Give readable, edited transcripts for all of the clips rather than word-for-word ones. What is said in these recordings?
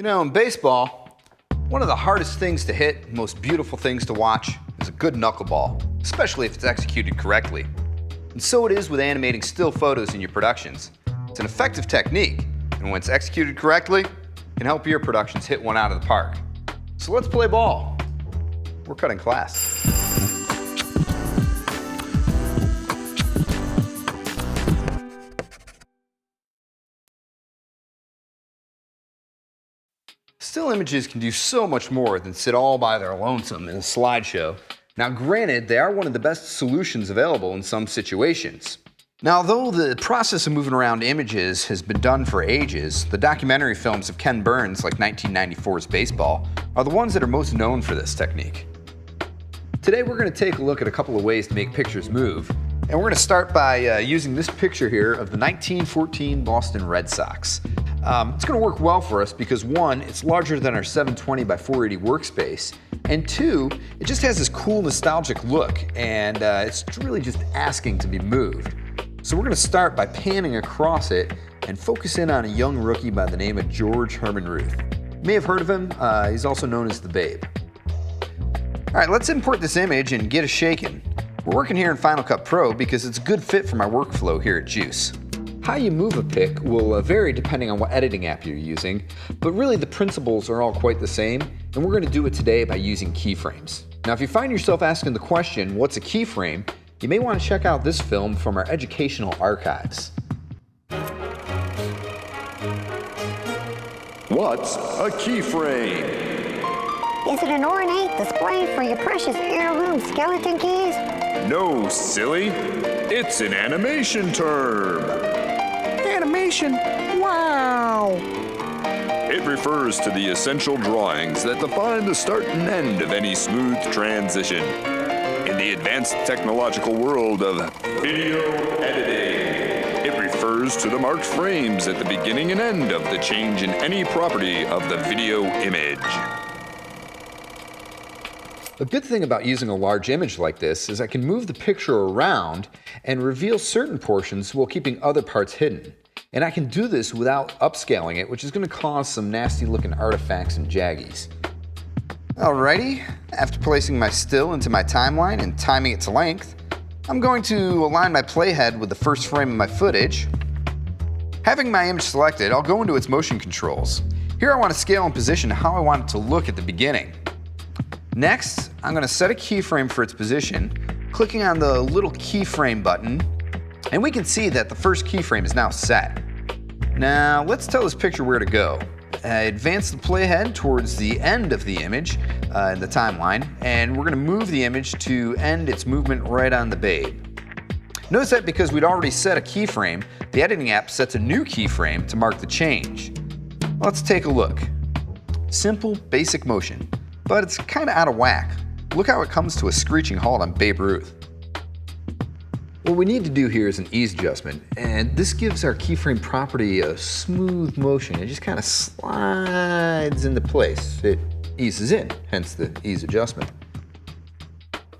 You know, in baseball, one of the hardest things to hit, most beautiful things to watch, is a good knuckleball, especially if it's executed correctly. And so it is with animating still photos in your productions. It's an effective technique, and when it's executed correctly, it can help your productions hit one out of the park. So let's play ball. We're cutting class. Still images can do so much more than sit all by their lonesome in a slideshow. Now granted, they are one of the best solutions available in some situations. Now although the process of moving around images has been done for ages, the documentary films of Ken Burns, like 1994's Baseball, are the ones that are most known for this technique. Today we're going to take a look at a couple of ways to make pictures move, and we're going to start by using this picture here of the 1914 Boston Red Sox. It's going to work well for us because one, it's larger than our 720 by 480 workspace, and two, it just has this cool nostalgic look, and it's really just asking to be moved. So we're going to start by panning across it and focus in on a young rookie by the name of George Herman Ruth. You may have heard of him, he's also known as the Babe. Alright, let's import this image and get it shaken. We're working here in Final Cut Pro because it's a good fit for my workflow here at Juice. How you move a pic will vary depending on what editing app you're using, but really the principles are all quite the same, and we're going to do it today by using keyframes. Now if you find yourself asking the question, what's a keyframe, you may want to check out this film from our educational archives. What's a keyframe? Is it an ornate display for your precious heirloom skeleton keys? No, silly. It's an animation term. Animation? Wow! It refers to the essential drawings that define the start and end of any smooth transition. In the advanced technological world of video editing, it refers to the marked frames at the beginning and end of the change in any property of the video image. A good thing about using a large image like this is I can move the picture around and reveal certain portions while keeping other parts hidden. And I can do this without upscaling it, which is going to cause some nasty looking artifacts and jaggies. Alrighty, after placing my still into my timeline and timing it to length, I'm going to align my playhead with the first frame of my footage. Having my image selected, I'll go into its motion controls. Here I want to scale and position how I want it to look at the beginning. Next, I'm going to set a keyframe for its position, clicking on the little keyframe button, and we can see that the first keyframe is now set. Now let's tell this picture where to go. Advance the playhead towards the end of the image in the timeline, and we're going to move the image to end its movement right on the Babe. Notice that because we'd already set a keyframe, the editing app sets a new keyframe to mark the change. Let's take a look. Simple, basic motion, but it's kind of out of whack. Look how it comes to a screeching halt on Babe Ruth. What we need to do here is an ease adjustment, and this gives our keyframe property a smooth motion. It just kind of slides into place. It eases in, hence the ease adjustment.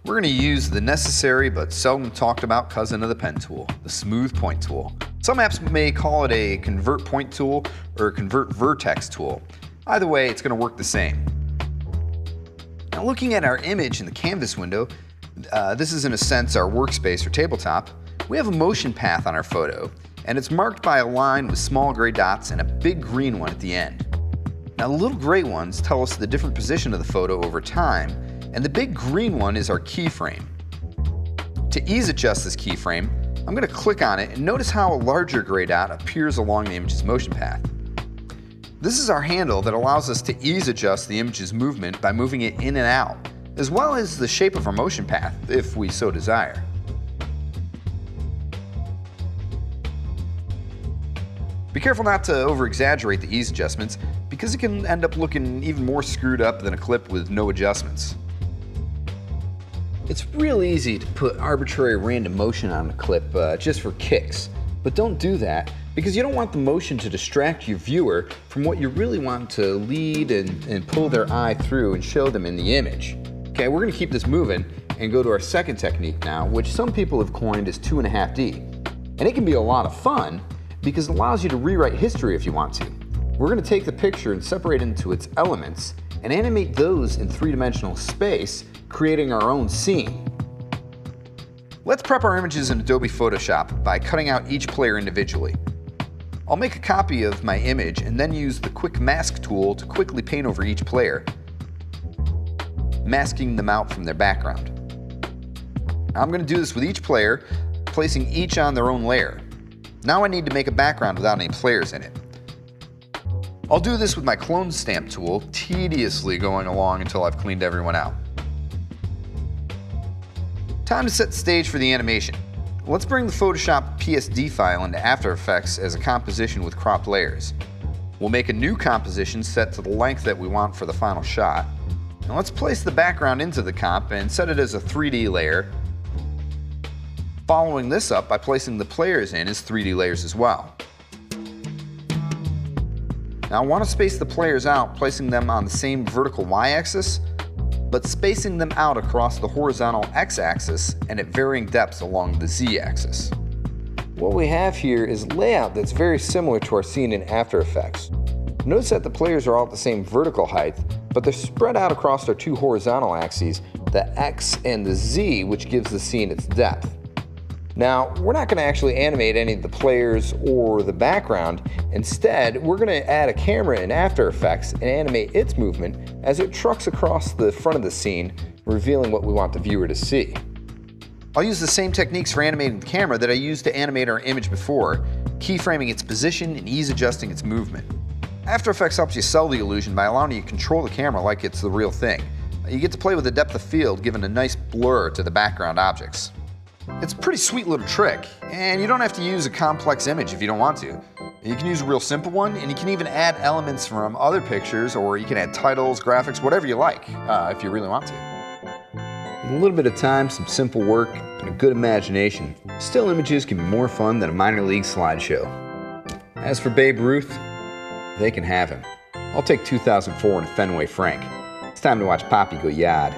We're going to use the necessary but seldom talked about cousin of the pen tool, the smooth point tool. Some apps may call it a convert point tool or a convert vertex tool. Either way, it's going to work the same. Now looking at our image in the canvas window, this is in a sense our workspace or tabletop. We have a motion path on our photo, and it's marked by a line with small gray dots and a big green one at the end. Now the little gray ones tell us the different position of the photo over time, and the big green one is our keyframe. To ease adjust this keyframe, I'm going to click on it and notice how a larger gray dot appears along the image's motion path. This is our handle that allows us to ease adjust the image's movement by moving it in and out, as well as the shape of our motion path, if we so desire. Be careful not to over-exaggerate the ease adjustments, because it can end up looking even more screwed up than a clip with no adjustments. It's real easy to put arbitrary random motion on a clip just for kicks, but don't do that, because you don't want the motion to distract your viewer from what you really want to lead and pull their eye through and show them in the image. Okay, we're going to keep this moving and go to our second technique now, which some people have coined as 2.5D. And it can be a lot of fun because it allows you to rewrite history if you want to. We're going to take the picture and separate it into its elements and animate those in three-dimensional space, creating our own scene. Let's prep our images in Adobe Photoshop by cutting out each player individually. I'll make a copy of my image and then use the Quick Mask tool to quickly paint over each player, masking them out from their background. Now I'm going to do this with each player, placing each on their own layer. Now I need to make a background without any players in it. I'll do this with my clone stamp tool, tediously going along until I've cleaned everyone out. Time to set the stage for the animation. Let's bring the Photoshop PSD file into After Effects as a composition with cropped layers. We'll make a new composition set to the length that we want for the final shot. Now let's place the background into the comp and set it as a 3D layer, following this up by placing the players in as 3D layers as well. Now I want to space the players out, placing them on the same vertical y-axis, but spacing them out across the horizontal x-axis and at varying depths along the z-axis. What we have here is layout that's very similar to our scene in After Effects. Notice that the players are all at the same vertical height, but they're spread out across our two horizontal axes, the x and the z, which gives the scene its depth. Now, we're not going to actually animate any of the players or the background. Instead, we're going to add a camera in After Effects and animate its movement as it trucks across the front of the scene, revealing what we want the viewer to see. I'll use the same techniques for animating the camera that I used to animate our image before, keyframing its position and ease adjusting its movement. After Effects helps you sell the illusion by allowing you to control the camera like it's the real thing. You get to play with the depth of field, giving a nice blur to the background objects. It's a pretty sweet little trick, and you don't have to use a complex image if you don't want to. You can use a real simple one, and you can even add elements from other pictures, or you can add titles, graphics, whatever you like, if you really want to. With a little bit of time, some simple work, and a good imagination, still images can be more fun than a minor league slideshow. As for Babe Ruth, they can have him. I'll take 2004 and Fenway Frank. It's time to watch Poppy go yard.